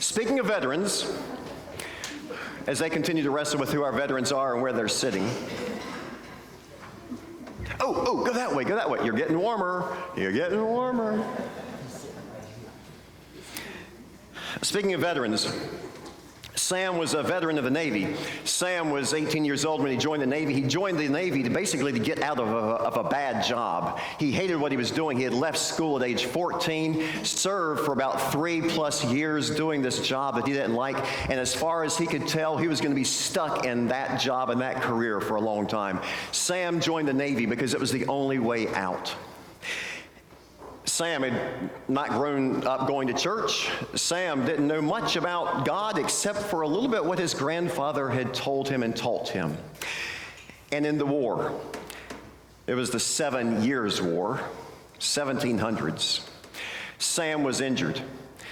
Speaking of veterans, as they continue to wrestle with who our veterans are and where they're sitting. Oh, go that way, go that way. You're getting warmer. You're getting warmer. Speaking of veterans, Sam was a veteran of the Navy. Sam was 18 years old when he joined the Navy. He joined the Navy to basically get out of a bad job. He hated what he was doing. He had left school at age 14, served for about 3+ years doing this job that he didn't like, and as far as he could tell, he was going to be stuck in that job and that career for a long time. Sam joined the Navy because it was the only way out. Sam had not grown up going to church. Sam didn't know much about God except for a little bit what his grandfather had told him and taught him. And in the war, it was the 7 Years' War, 1700s. Sam was injured.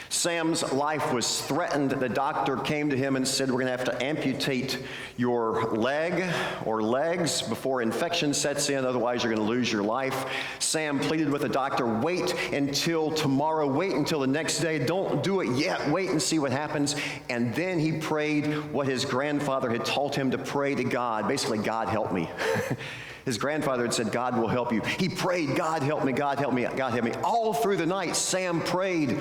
Sam's life was threatened. The doctor came to him and said, we're going to have to amputate your leg or legs before infection sets in, otherwise you're going to lose your life. Sam pleaded with the doctor, wait until tomorrow, wait until the next day, don't do it yet, wait and see what happens. And then he prayed what his grandfather had taught him to pray to God, basically, God help me. His grandfather had said, God will help you. He prayed, God help me, God help me, God help me. All through the night, Sam prayed.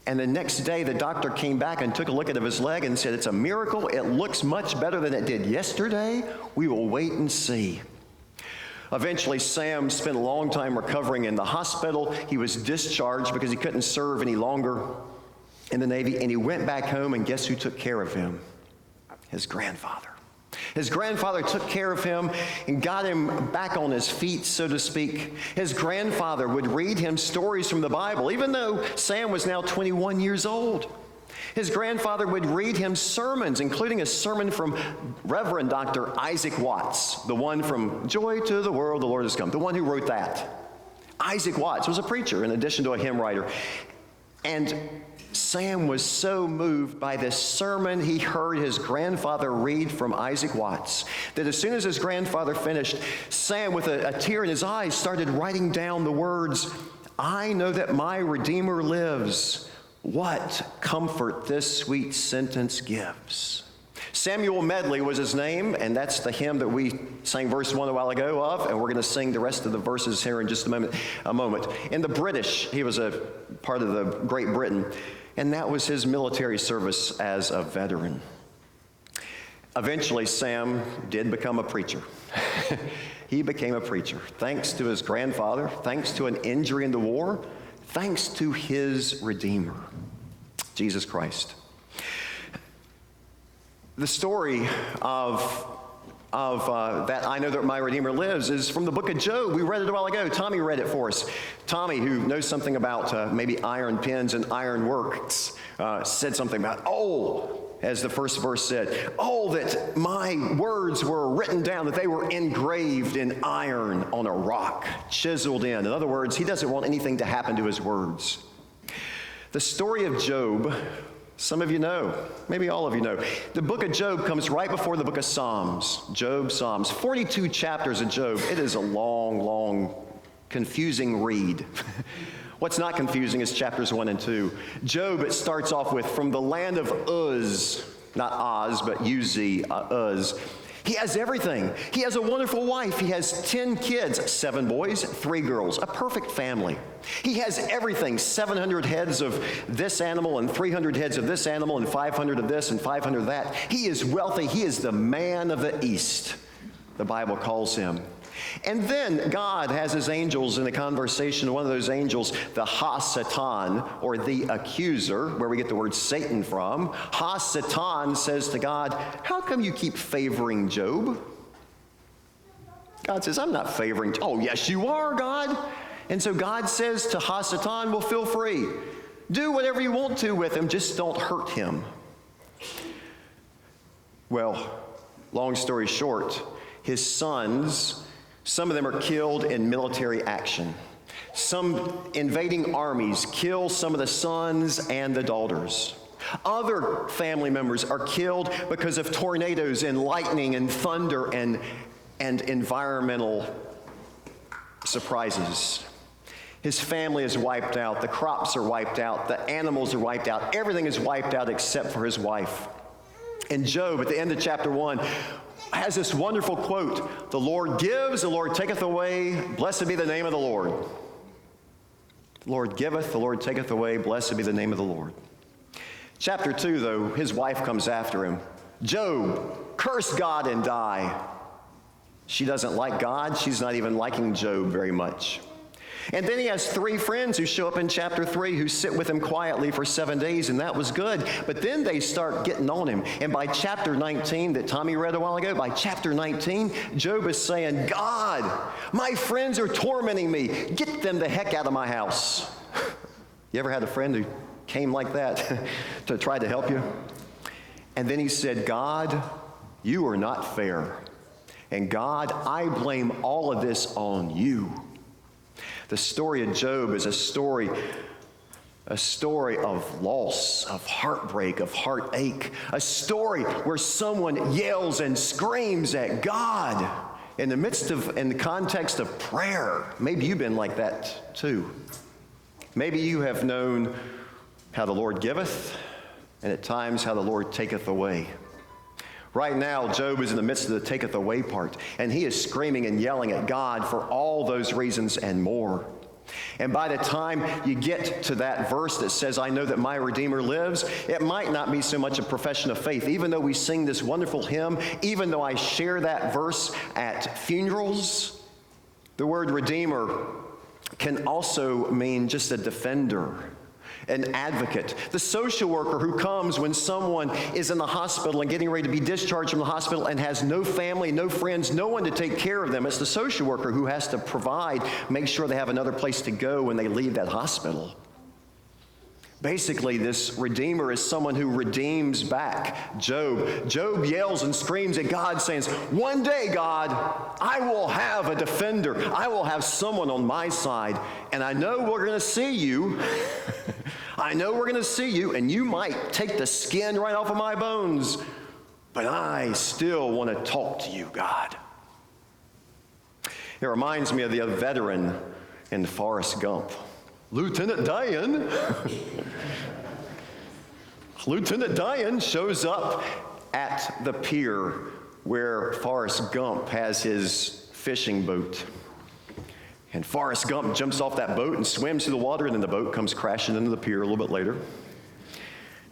And the next day, the doctor came back and took a look at his leg and said, it's a miracle. It looks much better than it did yesterday. We will wait and see. Eventually, Sam spent a long time recovering in the hospital. He was discharged because he couldn't serve any longer in the Navy. And he went back home, and guess who took care of him? His grandfather. His grandfather took care of him and got him back on his feet, so to speak. His grandfather would read him stories from the Bible, even though Sam was now 21 years old. His grandfather would read him sermons, including a sermon from Reverend Dr. Isaac Watts, the one from Joy to the World, the Lord has come, the one who wrote that. Isaac Watts was a preacher in addition to a hymn writer. And Sam was so moved by this sermon he heard his grandfather read from Isaac Watts that as soon as his grandfather finished, Sam, with a tear in his eyes, started writing down the words, I know that my Redeemer lives. What comfort this sweet sentence gives. Samuel Medley was his name, and that's the hymn that we sang verse 1 a while ago of, and we're going to sing the rest of the verses here in just a moment. In the British, he was a part of the Great Britain, and that was his military service as a veteran. Eventually, Sam did become a preacher. He became a preacher, thanks to his grandfather, thanks to an injury in the war, thanks to his Redeemer, Jesus Christ. The story of that I know that my Redeemer lives is from the book of Job. We read it a while ago. Tommy read it for us. Tommy, who knows something about maybe iron pens and iron works, said something about, as the first verse said, that my words were written down, that they were engraved in iron on a rock, chiseled in. In other words, he doesn't want anything to happen to his words. The story of Job, some of you know, maybe all of you know. The book of Job comes right before the book of Psalms. Job, Psalms, 42 chapters of Job. It is a long, long, confusing read. What's not confusing is chapters 1 and 2. Job, it starts off with, from the land of Uz, not Oz, but U-Z, Uz. He has everything. He has a wonderful wife. He has 10 kids, 7 boys, 3 girls, a perfect family. He has everything, 700 heads of this animal and 300 heads of this animal and 500 of this and 500 of that. He is wealthy. He is the man of the East, the Bible calls him. And then God has his angels in a conversation. One of those angels, the Ha-Satan, or the accuser, where we get the word Satan from. Ha-Satan says to God, how come you keep favoring Job? God says, I'm not favoring. Oh, yes, you are, God. And so God says to Ha-Satan, well, feel free. Do whatever you want to with him, just don't hurt him. Well, long story short, his sons, some of them are killed in military action. Some invading armies kill some of the sons and the daughters. Other family members are killed because of tornadoes and lightning and thunder and environmental surprises. His family is wiped out. The crops are wiped out. The animals are wiped out. Everything is wiped out except for his wife. And Job, at the end of chapter 1, has this wonderful quote, "The Lord gives, the Lord taketh away. Blessed be the name of the Lord." The Lord giveth, the Lord taketh away. Blessed be the name of the Lord. Chapter 2, though, his wife comes after him. "Job, curse God and die." She doesn't like God. She's not even liking Job very much. And then he has 3 friends who show up in chapter 3 who sit with him quietly for 7 days, and that was good. But then they start getting on him. And by chapter 19 that Tommy read a while ago, by chapter 19, Job is saying, "God, my friends are tormenting me. Get them the heck out of my house." You ever had a friend who came like that to try to help you? And then he said, "God, you are not fair. And God, I blame all of this on you." The story of Job is a story of loss, of heartbreak, of heartache, a story where someone yells and screams at God in the context of prayer. Maybe you've been like that too. Maybe you have known how the Lord giveth, and at times how the Lord taketh away. Right now, Job is in the midst of the taketh away part, and he is screaming and yelling at God for all those reasons and more. And by the time you get to that verse that says, "I know that my Redeemer lives," it might not be so much a profession of faith. Even though we sing this wonderful hymn, even though I share that verse at funerals, the word Redeemer can also mean just a defender, an advocate, the social worker who comes when someone is in the hospital and getting ready to be discharged from the hospital and has no family, no friends, no one to take care of them. It's the social worker who has to provide, make sure they have another place to go when they leave that hospital. Basically, this Redeemer is someone who redeems back Job. Job yells and screams at God, saying, "One day, God, I will have a defender. I will have someone on my side, and I know we're going to see you." I know we're going to see you, and you might take the skin right off of my bones, but I still want to talk to you, God. It reminds me of the veteran in Forrest Gump, Lieutenant Dan. Lieutenant Dan shows up at the pier where Forrest Gump has his fishing boat. And Forrest Gump jumps off that boat and swims through the water, and then the boat comes crashing into the pier a little bit later.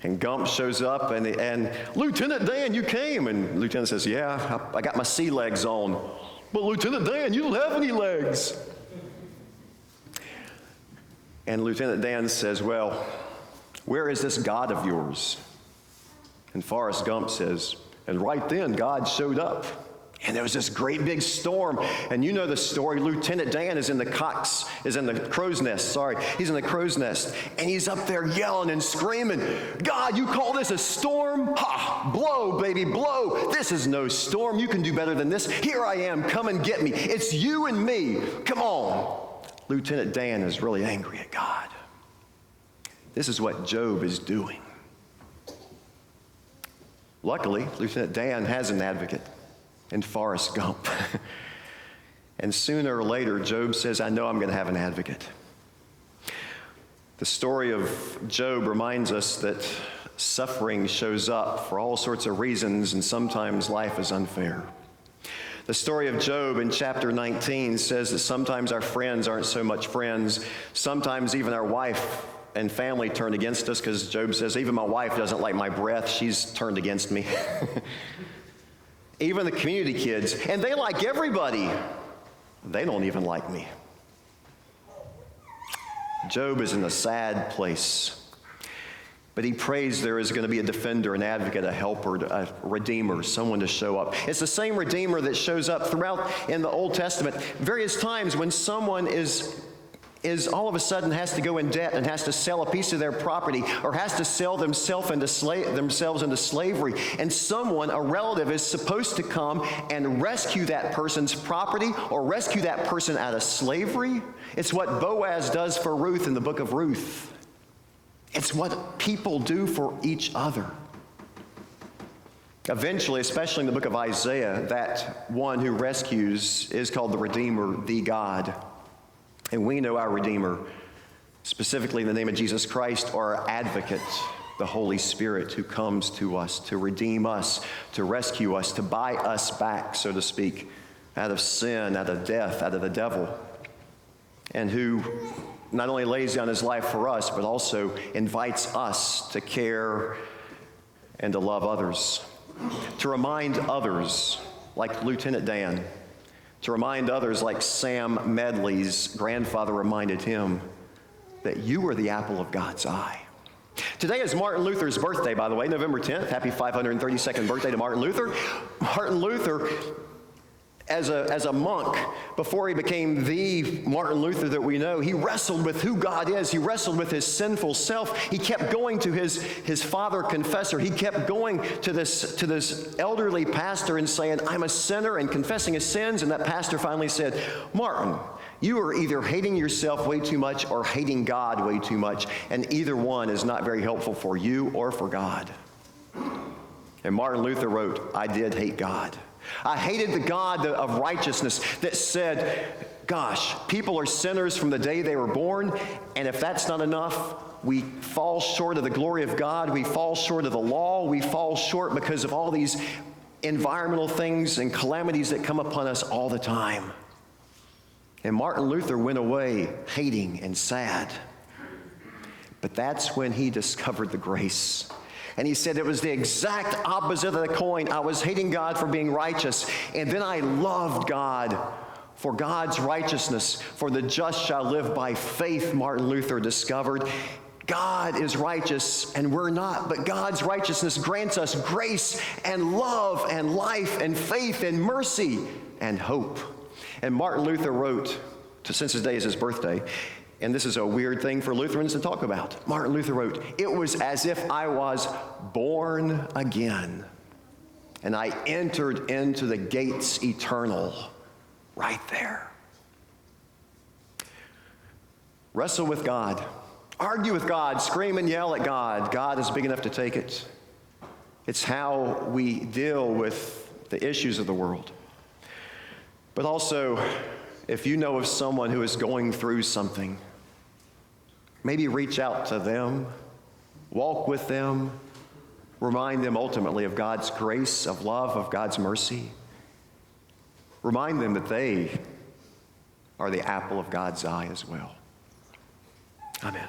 And Gump shows up, and "Lieutenant Dan, you came." And Lieutenant says, "Yeah, I got my sea legs on." "But Lieutenant Dan, you don't have any legs." And Lieutenant Dan says, "Well, where is this God of yours?" And Forrest Gump says, and right then God showed up. And there was this great big storm. And you know the story. Lieutenant Dan is in the crow's nest. He's in the crow's nest. And he's up there yelling and screaming, "God, you call this a storm? Ha! Blow, baby, blow. This is no storm. You can do better than this. Here I am. Come and get me. It's you and me. Come on." Lieutenant Dan is really angry at God. This is what Job is doing. Luckily, Lieutenant Dan has an advocate in Forrest Gump. And sooner or later, Job says, "I know I'm going to have an advocate." The story of Job reminds us that suffering shows up for all sorts of reasons, and sometimes life is unfair. The story of Job in chapter 19 says that sometimes our friends aren't so much friends. Sometimes even our wife and family turn against us, because Job says, "Even my wife doesn't like my breath. She's turned against me." Even the community kids, and they like everybody. They don't even like me. Job is in a sad place, but he prays there is going to be a defender, an advocate, a helper, a redeemer, someone to show up. It's the same redeemer that shows up throughout in the Old Testament. Various times when someone is all of a sudden has to go in debt and has to sell a piece of their property, or has to sell themselves into slavery, and someone, a relative, is supposed to come and rescue that person's property or rescue that person out of slavery. It's what Boaz does for Ruth in the book of Ruth. It's what people do for each other. Eventually, especially in the book of Isaiah, that one who rescues is called the Redeemer, the God. And we know our Redeemer, specifically in the name of Jesus Christ, or our advocate, the Holy Spirit, who comes to us to redeem us, to rescue us, to buy us back, so to speak, out of sin, out of death, out of the devil, and who not only lays down his life for us, but also invites us to care and to love others, to remind others, like Lieutenant Dan, to remind others like Sam Medley's grandfather reminded him, that you are the apple of God's eye. Today is Martin Luther's birthday, by the way, November 10th. Happy 532nd birthday to Martin Luther. Martin Luther, as a monk, before he became the Martin Luther that we know, he wrestled with who God is. He wrestled with his sinful self. He kept going to his father confessor. He kept going to this elderly pastor and saying, I'm a sinner, and confessing his sins. And that pastor finally said, Martin, you are either hating yourself way too much or hating God way too much, and either one is not very helpful for you or for God. And Martin Luther wrote, I did hate God. I hated the God of righteousness that said, gosh, people are sinners from the day they were born, and if that's not enough, we fall short of the glory of God, we fall short of the law, we fall short because of all these environmental things and calamities that come upon us all the time. And Martin Luther went away hating and sad. But that's when he discovered the grace. And he said it was the exact opposite of the coin. I was hating God for being righteous, and then I loved God for God's righteousness. For the just shall live by faith, Martin Luther discovered. God is righteous and we're not, but God's righteousness grants us grace and love and life and faith and mercy and hope. And Martin Luther wrote, since his day is his birthday, and this is a weird thing for Lutherans to talk about. Martin Luther wrote, it was as if I was born again, and I entered into the gates eternal right there. Wrestle with God. Argue with God. Scream and yell at God. God is big enough to take it. It's how we deal with the issues of the world. But also, if you know of someone who is going through something, maybe reach out to them, walk with them, remind them ultimately of God's grace, of love, of God's mercy. Remind them that they are the apple of God's eye as well. Amen.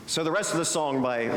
So the rest of the song by